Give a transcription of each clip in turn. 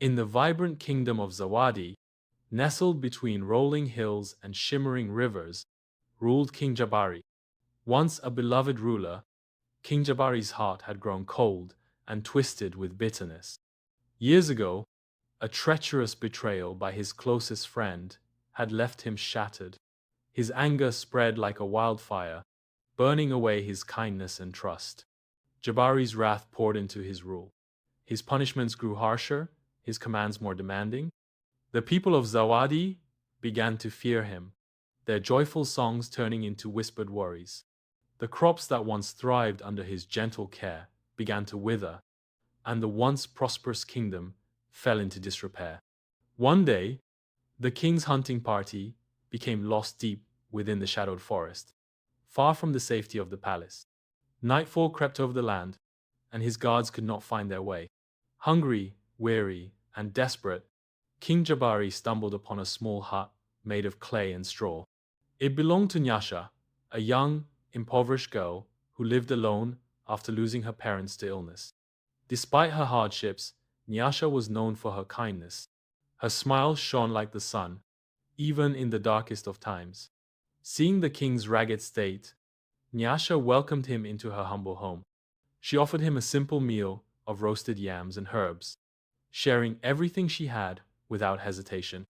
In the vibrant kingdom of Zawadi, nestled between rolling hills and shimmering rivers, ruled King Jabari. Once a beloved ruler, King Jabari's heart had grown cold and twisted with bitterness. Years ago, a treacherous betrayal by his closest friend had left him shattered. His anger spread like a wildfire, burning away his kindness and trust. Jabari's wrath poured into his rule. His punishments grew harsher, his commands more demanding. The people of Zawadi began to fear him, their joyful songs turning into whispered worries. The crops that once thrived under his gentle care began to wither, and the once prosperous kingdom fell into disrepair. One day, the king's hunting party became lost deep within the shadowed forest, far from the safety of the palace. Nightfall crept over the land, and his guards could not find their way. Hungry, weary, and desperate, King Jabari stumbled upon a small hut made of clay and straw. It belonged to Nyasha, a young, impoverished girl who lived alone after losing her parents to illness. Despite her hardships, Nyasha was known for her kindness. Her smile shone like the sun, even in the darkest of times. Seeing the king's ragged state, Nyasha welcomed him into her humble home. She offered him a simple meal of roasted yams and herbs, sharing everything she had without hesitation.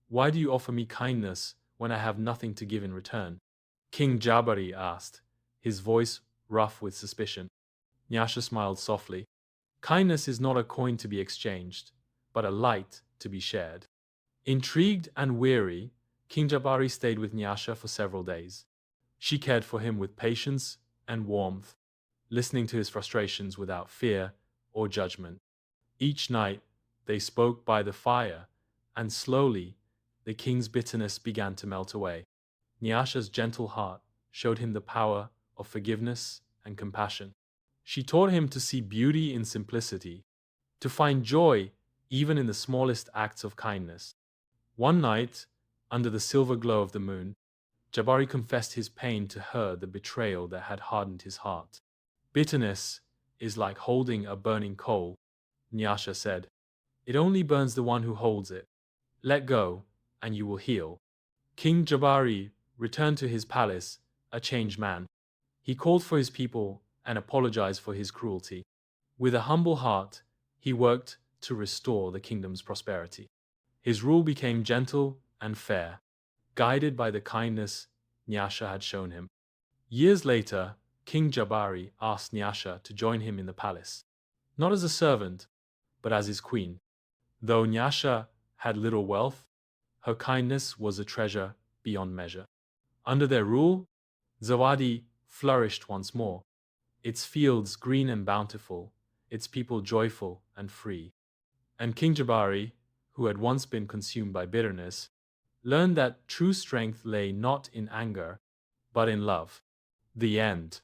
"Why do you offer me kindness when I have nothing to give in return?" King Jabari asked, his voice rough with suspicion. Nyasha smiled softly. "Kindness is not a coin to be exchanged, but a light to be shared." Intrigued and weary, King Jabari stayed with Nyasha for several days. She cared for him with patience and warmth, listening to his frustrations without fear or judgment. Each night, they spoke by the fire, and slowly, the king's bitterness began to melt away. Nyasha's gentle heart showed him the power of forgiveness and compassion. She taught him to see beauty in simplicity, to find joy even in the smallest acts of kindness. One night, under the silver glow of the moon, Jabari confessed his pain to her, the betrayal that had hardened his heart. "Bitterness is like holding a burning coal," Nyasha said. "It only burns the one who holds it. Let go, and you will heal." King Jabari returned to his palace, a changed man. He called for his people and apologized for his cruelty. With a humble heart, he worked to restore the kingdom's prosperity. His rule became gentle and fair, guided by the kindness Nyasha had shown him. Years later, King Jabari asked Nyasha to join him in the palace, not as a servant, but as his queen. Though Nyasha had little wealth, her kindness was a treasure beyond measure. Under their rule, Zawadi flourished once more, its fields green and bountiful, its people joyful and free. And King Jabari, who had once been consumed by bitterness, learned that true strength lay not in anger, but in love. The end.